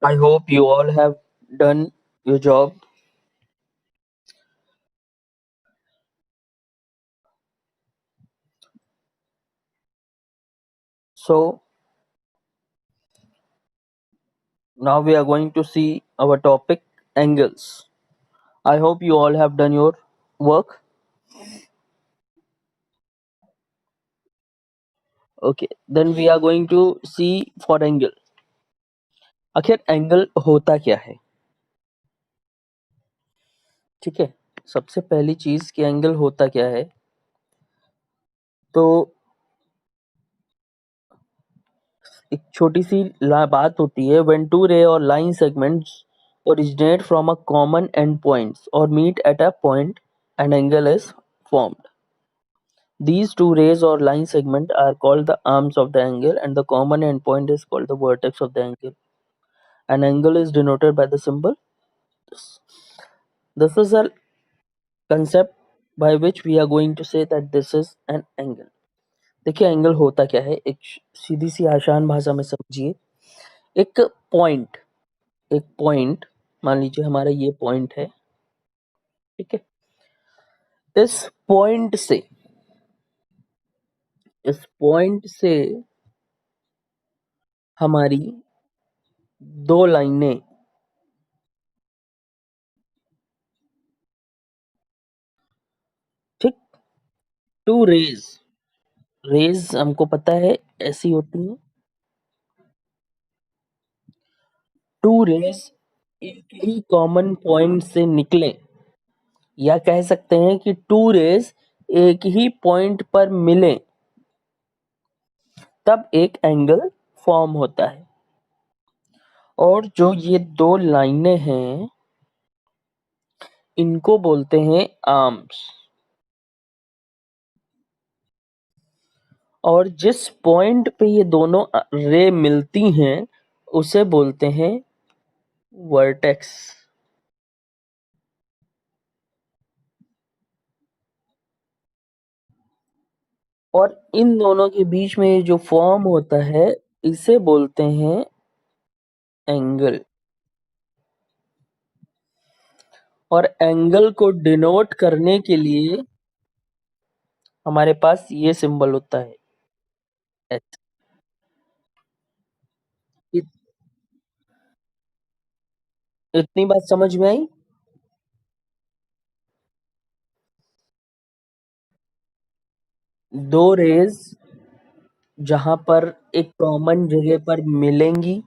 I hope you all have done your job. So, now we are going to see our topic angles. I hope you all have done your work. Okay, then we are going to see for angle. आखिर angle होता क्या है? ठीक है, सबसे पहली चीज कि एंगल होता क्या है. तो एक छोटी सी बात होती है. When two ray or line segments originate from a common endpoints or meet at a point, an angle is formed. These two rays or line segment are called the arms of the angle, and the common endpoint is called the vertex of the angle. An angle is denoted by the symbol this. This is a concept by which we are going to say that this is an angle. देखिए angle होता क्या है, एक सीधी सी आसान भाषा में समझिए. एक पॉइंट एक पॉइंट मान लीजिए हमारा ये पॉइंट है. ठीक है, इस पॉइंट से इस पॉइंट से हमारी दो लाइनें ठीक टू रेज हमको पता है ऐसी होती हैं. टू रेज एक ही कॉमन पॉइंट से निकले, या कह सकते हैं कि टू रेज एक ही पॉइंट पर मिले, तब एक एंगल फॉर्म होता है. और जो ये दो लाइनें हैं इनको बोलते हैं आर्म्स. और जिस पॉइंट पे ये दोनों रे मिलती हैं उसे बोलते हैं वर्टेक्स. और इन दोनों के बीच में जो फॉर्म होता है इसे बोलते हैं एंगल. और एंगल को डिनोट करने के लिए हमारे पास ये सिंबल होता है एच. इतनी बात समझ में आई? दो रेज जहां पर एक कॉमन जगह पर मिलेंगी,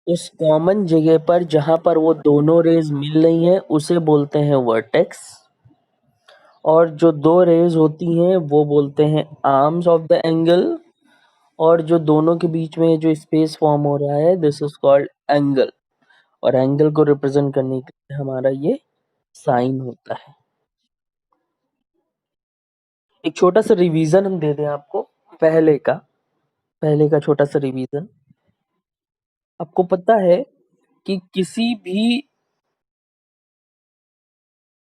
उस कॉमन जगह पर जहां पर वो दोनों रेज मिल रही हैं उसे बोलते हैं वर्टेक्स. और जो दो रेज होती हैं वो बोलते हैं आर्म्स ऑफ द एंगल. और जो दोनों के बीच में जो स्पेस फॉर्म हो रहा है दिस इज कॉल्ड एंगल. और एंगल को रिप्रेजेंट करने के लिए हमारा ये साइन होता है. एक छोटा सा रिवीजन हम दे दें आपको. पहले का पहले का छोटा सा रिवीजन. आपको पता है कि किसी भी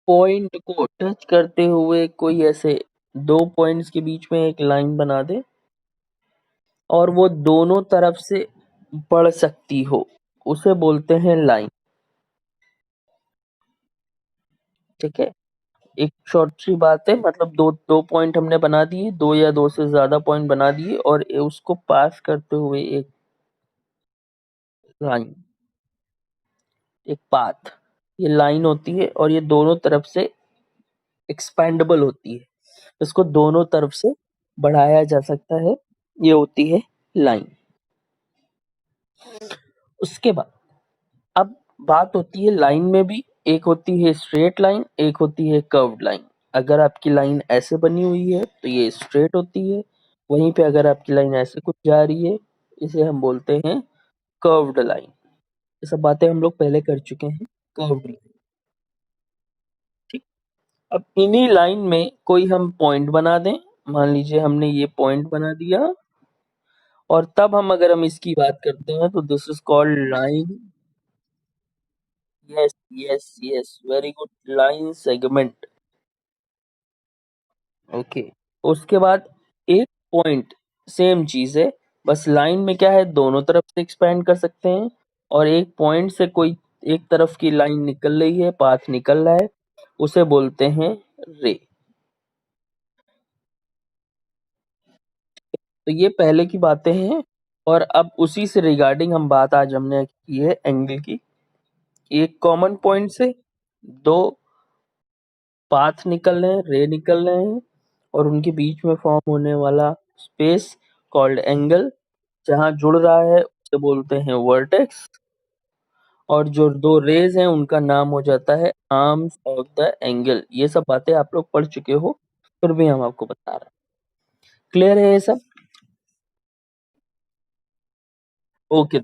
पॉइंट को टच करते हुए कोई ऐसे दो पॉइंट्स के बीच में एक लाइन बना दे और वो दोनों तरफ से बढ़ सकती हो, उसे बोलते हैं लाइन. ठीक है, एक शॉर्ट सी बात है. मतलब दो दो पॉइंट हमने बना दिए, दो या दो से ज्यादा पॉइंट बना दिए और उसको पास करते हुए एक लाइन, एक पाथ, ये लाइन होती है. और ये दोनों तरफ से एक्सपेंडेबल होती है, इसको दोनों तरफ से बढ़ाया जा सकता है. ये होती है लाइन. उसके बाद अब बात होती है लाइन में भी. एक होती है स्ट्रेट लाइन, एक होती है कर्व्ड लाइन. अगर आपकी लाइन ऐसे बनी हुई है तो ये स्ट्रेट होती है. वहीं पे अगर आपकी लाइन ऐसे कुछ जा रही है इसे हम बोलते हैं कर्व्ड लाइन. ये सब बातें हम लोग पहले कर चुके हैं. Curved line. ठीक. अब इन्हीं लाइन में कोई हम पॉइंट बना दें. मान लीजिए हमने ये पॉइंट बना दिया और तब अगर हम इसकी बात करते हैं तो this is called line. Yes yes yes, very good. Line segment. Okay. उसके बाद एक पॉइंट, सेम चीज है. बस लाइन में क्या है, दोनों तरफ से एक्सपेंड कर सकते हैं, और एक पॉइंट से कोई एक तरफ की लाइन निकल रही है, पाथ निकल रहा है, उसे बोलते हैं रे। तो ये पहले की बातें हैं, और अब उसी से रिगार्डिंग हम बात आज हमने की है एंगल की। एक कॉमन पॉइंट से दो पाथ निकल रहे हैं, रे निकल रहे हैं, और उनके बीच में फॉर्म होने वाला स्पेस कॉल्ड एंगल, जहां जुड़ रहा है उसे बोलते हैं वर्टेक्स, और जो दो रेज हैं उनका नाम हो जाता है आर्म्स ऑफ द एंगल। ये सब बातें आप लोग पढ़ चुके हो, फिर भी हम आपको बता रहे हैं। क्लियर है ये सब? ओके।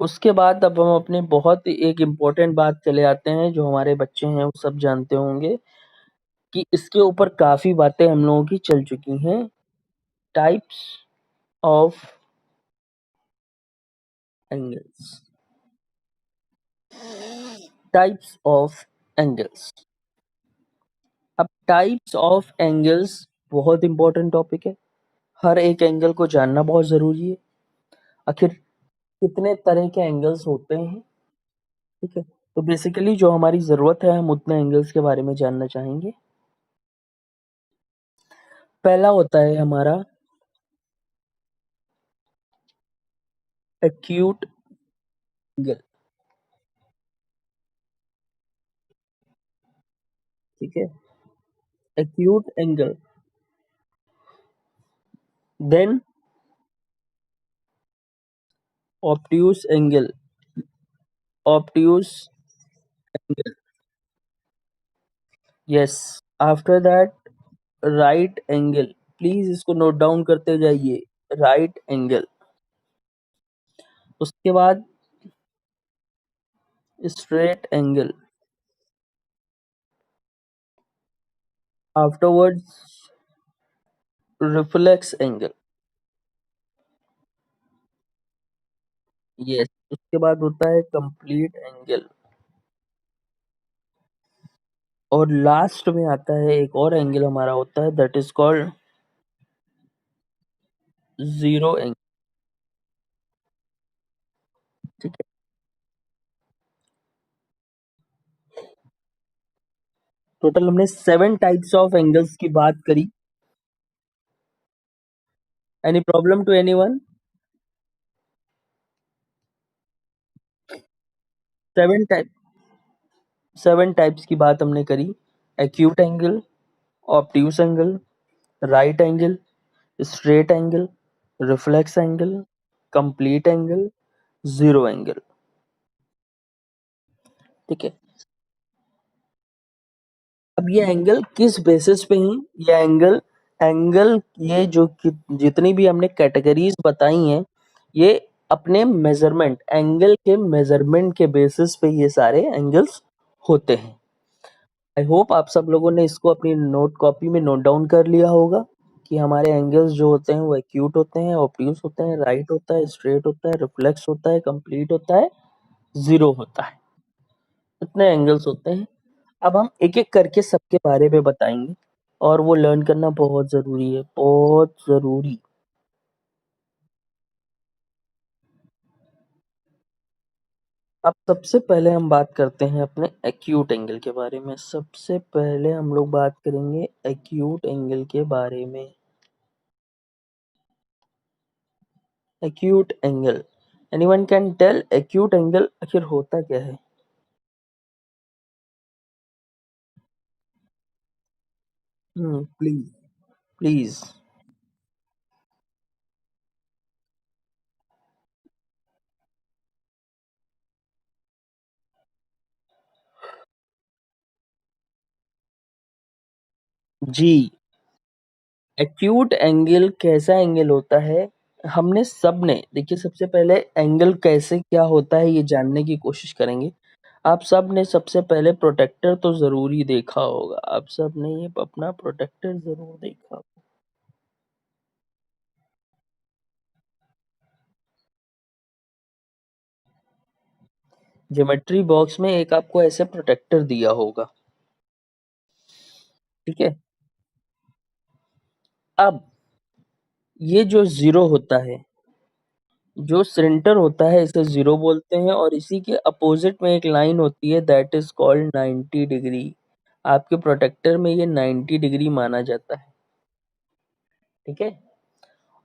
उसके बाद अब हम अपने बहुत एक इम्पोर्टेंट बात चले आते हैं, जो हमारे बच्चे हैं वो सब जानते होंगे, कि इसके ऊपर काफी बातें हम लोगों की चल चुकी हैं। Types of angles. Types of angles. अब टाइप्स ऑफ एंगल्स बहुत इंपॉर्टेंट टॉपिक है। हर एक एंगल को जानना बहुत जरूरी है। आखिर कितने तरह के एंगल्स होते हैं? ठीक है, तो बेसिकली जो हमारी जरूरत है, हम उतने एंगल्स के बारे में जानना चाहेंगे। पहला होता है हमारा एक्यूट एंगल। ठीक है, acute angle. Then obtuse angle. Obtuse angle. Yes. After that right angle. Please इसको नोट डाउन करते जाइए। Right angle. उसके बाद straight angle. Afterwards reflex angle. Yes. उसके बाद होता है कंप्लीट एंगल। और लास्ट में आता है एक और एंगल हमारा होता है, that is called zero angle. ठीक है। टोटल हमने 7 टाइप्स ऑफ एंगल्स की बात करी। Any problem to anyone? 7 type 7 types की बात हमने करी। Acute angle, obtuse angle, right angle, straight angle, reflex angle, complete angle, zero angle. ठीक है। अब ये एंगल किस बेसिस पे हैं? ये एंगल एंगल ये जो जितनी भी हमने कैटेगरीज बताई हैं, ये अपने मेजरमेंट, एंगल के मेजरमेंट के बेसिस पे ये सारे एंगल्स होते हैं। आई होप आप सब लोगों ने इसको अपनी नोट कॉपी में नोट डाउन कर लिया होगा, कि हमारे एंगल्स जो होते हैं वो एक्यूट होते हैं, ऑब्ट्यूस होते हैं, राइट होता है, स्ट्रेट होता है, रिफ्लेक्स होता है, कंप्लीट होता है, जीरो होता है। इतने एंगल्स होते हैं। अब हम एक एक करके सबके बारे में बताएंगे, और वो लर्न करना बहुत जरूरी है, बहुत जरूरी। अब सबसे पहले हम बात करते हैं अपने एक्यूट एंगल के बारे में। सबसे पहले हम लोग बात करेंगे एक्यूट एंगल के बारे में। Acute angle, anyone can tell acute angle आखिर होता क्या है? Please please. जी। एक्यूट एंगल कैसा एंगल होता है? हमने सबने देखिए, सबसे पहले एंगल कैसे क्या होता है ये जानने की कोशिश करेंगे। आप सब ने सबसे पहले प्रोटेक्टर तो जरूरी देखा होगा, आप सब ने ये अपना प्रोटेक्टर जरूर देखा। ज्योमेट्री बॉक्स में एक आपको ऐसे प्रोटेक्टर दिया होगा। ठीक है। अब ये जो ज़ीरो होता है, जो सेंटर होता है इसे ज़ीरो बोलते हैं और इसी के अपोज़िट में एक लाइन होती है दैट इज़ कॉल्ड 90 डिग्री। आपके प्रोटेक्टर में ये 90 डिग्री माना जाता है, ठीक है?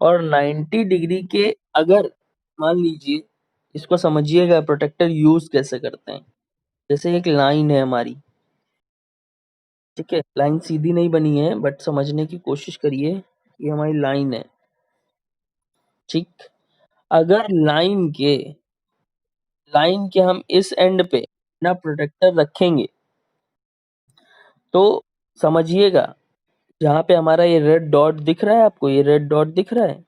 और 90 डिग्री के अगर मान लीजिए इसको समझिएगा प्रोटेक्टर यूज़ कैसे करते हैं। जैसे एक लाइन है हमारी, ठीक है? लाइन सीधी नहीं बनी है बट समझने की कोशिश करिए, ये हमारी ठीक? अगर लाइन के हम इस एंड पे अपना प्रोटेक्टर रखेंगे, तो समझिएगा जहाँ पे हमारा ये रेड डॉट दिख रहा है आपको, ये रेड डॉट दिख रहा है?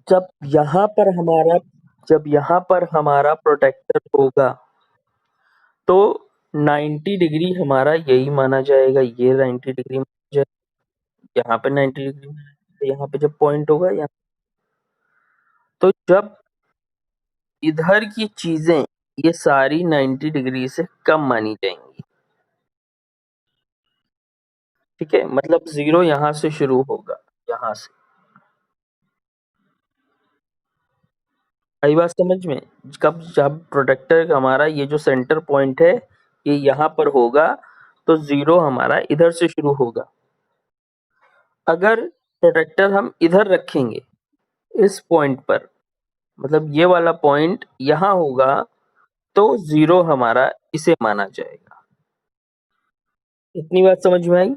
जब यहाँ पर हमारा जब यहाँ पर हमारा प्रोटेक्टर होगा, तो 90 डिग्री हमारा यही माना जाएगा, ये 90 डिग्री माना जाएगा, यहाँ पे 90 डिग्री माना जाएगा, यहाँ पे जब पॉइंट होगा यहाँ, तो जब इधर की चीजें ये सारी 90 डिग्री से कम मानी जाएंगी, ठीक है? मतलब ज़ीरो यहाँ से शुरू होगा, यहाँ से। आई बात समझ में? कब जब प्रोटेक्टर हमारा ये जो सेंटर पॉइंट है, ये यहाँ पर होगा, तो ज़ीरो हमारा इधर से शुरू होगा। अगर प्रोटेक्टर हम इधर रखेंगे, इस पॉइंट पर, मतलब ये वाला पॉइंट यहाँ होगा, तो ज़ीरो हमारा इसे माना जाएगा। इतनी बात समझ में आई?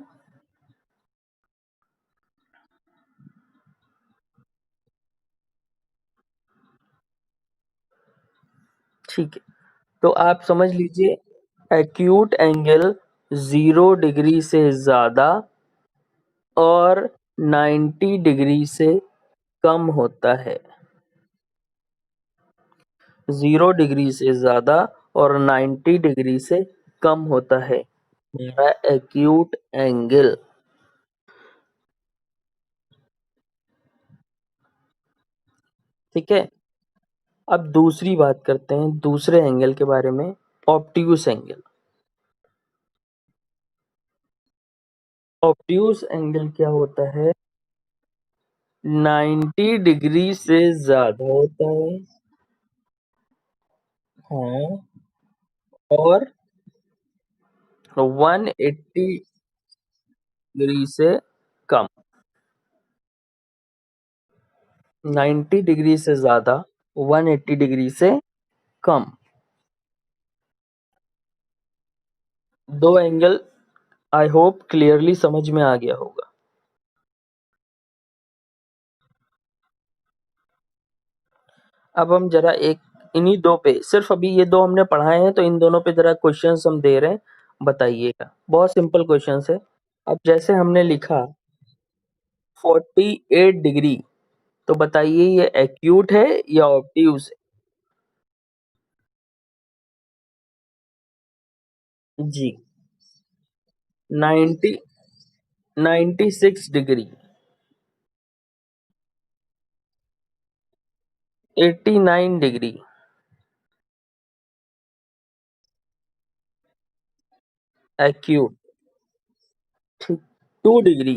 ठीक है, तो आप समझ लीजिए एक्यूट एंगल 0 डिग्री से ज़्यादा और 90 डिग्री से कम होता है। 0 डिग्री से ज़्यादा और 90 डिग्री से कम होता है मेरा एक्यूट एंगल। ठीक है, अब दूसरी बात करते हैं दूसरे एंगल के बारे में, ऑब्ट्यूस एंगल। ऑब्ट्यूस एंगल क्या होता है? 90 डिग्री से ज़्यादा होता है, हाँ, और 180 डिग्री से कम। 90 डिग्री से ज़्यादा, 180 डिग्री से कम। दो एंगल आई होप क्लियरली समझ में आ गया होगा। अब हम जरा एक इन्हीं दो पे, सिर्फ अभी ये दो हमने पढ़ाए हैं तो इन दोनों पे जरा क्वेश्चंस हम दे रहे हैं, बताइएगा। बहुत सिंपल क्वेश्चंस है। अब जैसे हमने लिखा 48 डिग्री, तो बताइए ये एक्यूट है या ऑब्ट्यूज है? जी। 90 96 डिग्री, 89 डिग्री, एक्यूट। ठीक, 2 डिग्री,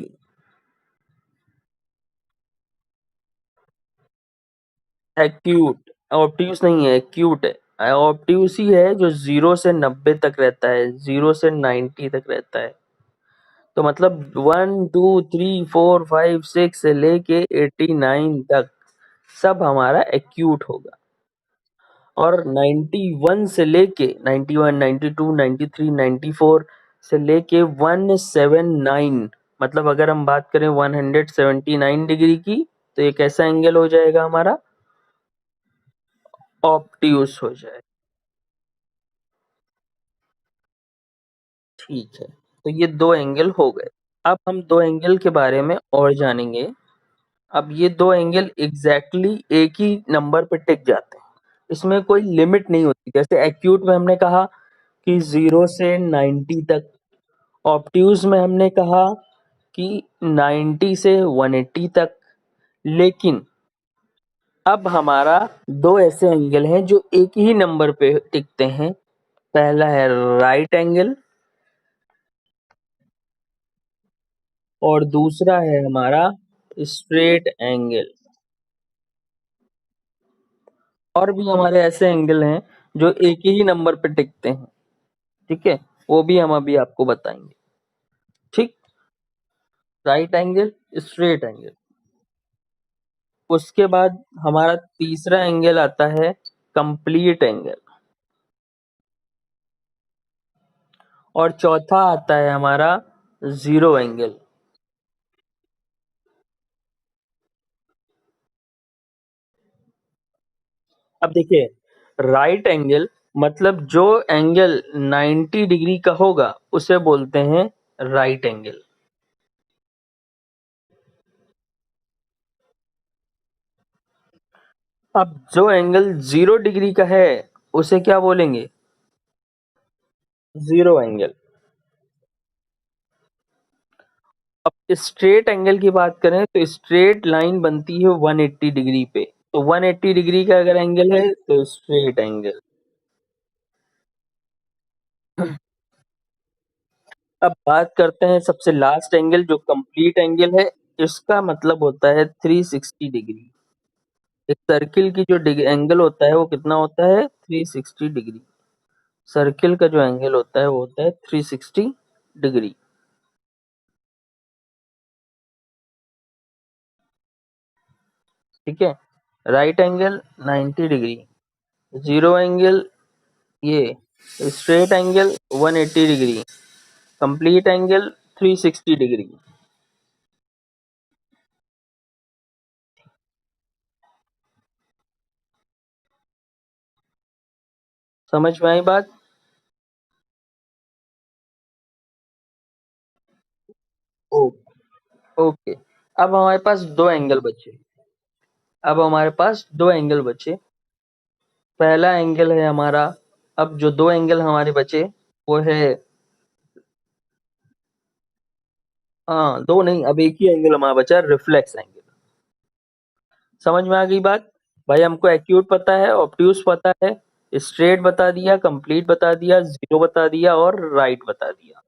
एक्यूट। ऑब्ट्यूज नहीं है, एक्यूट है। ऑब्ट्यूज ही है जो 0 से 90 तक रहता है, 0 से 90 तक रहता है। तो मतलब 1 2 3 4 5 6 से लेके 89 तक सब हमारा एक्यूट होगा। और 91 से लेके 91 92 93 94 से लेके 179, मतलब अगर हम बात करें 179 डिग्री की, तो ये कैसा एंगल हो जाएगा हमारा? ऑब्ट्यूस हो जाएगा। ठीक है, तो ये दो एंगल हो गए। अब हम दो एंगल के बारे में और जानेंगे। अब ये दो एंगल एग्जैक्टली एक ही नंबर पे टिक जाते हैं, इसमें कोई लिमिट नहीं होती। जैसे एक्यूट में हमने कहा कि 0 से 90 तक, ऑब्ट्यूज में हमने कहा कि 90 से 180 तक। लेकिन अब हमारा दो ऐसे एंगल हैं जो एक ही नंबर पे टिकते हैं। पहला है राइट एंगल और दूसरा है हमारा स्ट्रेट एंगल। और भी हमारे ऐसे एंगल हैं जो एक ही नंबर पे टिकते हैं, ठीक है, वो भी हम अभी आपको बताएंगे। ठीक, राइट एंगल, स्ट्रेट एंगल। उसके बाद हमारा तीसरा एंगल आता है कंप्लीट एंगल। और चौथा आता है हमारा जीरो एंगल। अब देखिए, राइट एंगल मतलब जो एंगल 90 डिग्री का होगा उसे बोलते हैं राइट एंगल। अब जो एंगल 0 डिग्री का है उसे क्या बोलेंगे? Zero angle. अब स्ट्रेट एंगल की बात करें तो स्ट्रेट लाइन बनती है 180 डिग्री पे, तो 180 डिग्री का अगर एंगल है तो स्ट्रेट एंगल। अब बात करते हैं सबसे लास्ट एंगल जो कंप्लीट एंगल है। इसका मतलब होता है 360 डिग्री। एक सर्किल की जो एंगल होता है वो कितना होता है? 360 डिग्री। सर्किल का जो एंगल होता है वो होता है 360 डिग्री। ठीक है, right angle 90 degree, zero angle ये, straight angle 180 degree, complete angle 360 degree. समझ में आई बात? Oh, okay. अब हमारे पास दो एंगल बचे। अब हमारे पास दो एंगल बचे। पहला एंगल है हमारा, अब जो दो एंगल हमारे बचे वो है, हाँ दो नहीं, अब एक ही एंगल हमारा बचा, रिफ्लेक्स एंगल। समझ में आ गई बात? भाई हमको एक्यूट पता है, ऑब्ट्यूज पता है, स्ट्रेट बता दिया, कंप्लीट बता दिया, जीरो बता दिया और राइट बता दिया।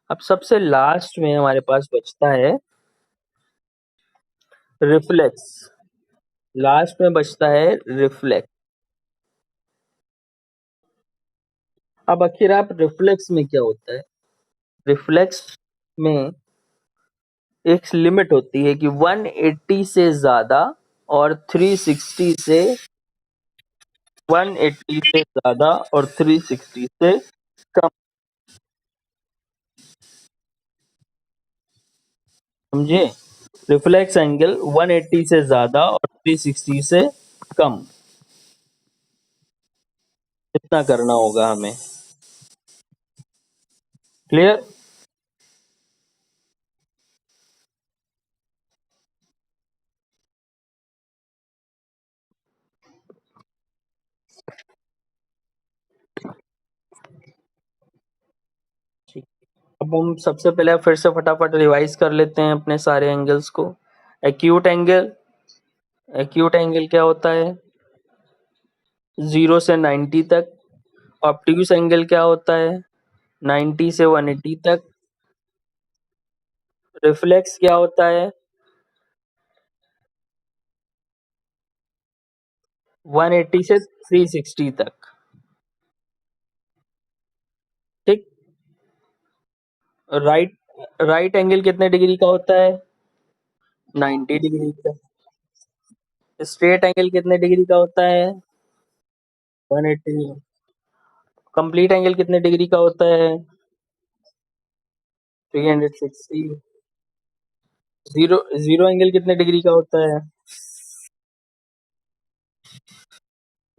अब सबसे लास्ट में हमारे पास बचता है रिफ्लेक्स। लास्ट में बचता है रिफ्लेक्स। अब आखिर आप रिफ्लेक्स में क्या होता है? रिफ्लेक्स में एक लिमिट होती है कि 180 से ज्यादा और 360 से, 180 से ज्यादा और 360 से कम। समझे? रिफ्लेक्स एंगल 180 से ज्यादा और 360 से कम, इतना करना होगा हमें। क्लियर? ठीक। अब हम सबसे पहले फिर से फटाफट रिवाइज कर लेते हैं अपने सारे एंगल्स को। एक्यूट एंगल, एक्यूट एंगल क्या होता है? 0 से 90 तक। ऑब्ट्यूज एंगल क्या होता है? 90 से 180 तक। रिफ्लेक्स क्या होता है? 180 से 360 तक। ठीक। राइट, राइट एंगल कितने डिग्री का होता है? 90 डिग्री का। स्ट्रेट एंगल कितने डिग्री का होता है? 180। कंप्लीट एंगल कितने डिग्री का होता है? 360। जीरो, जीरो एंगल कितने डिग्री का होता है?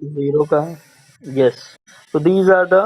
जीरो का। यस। तो दीज आर द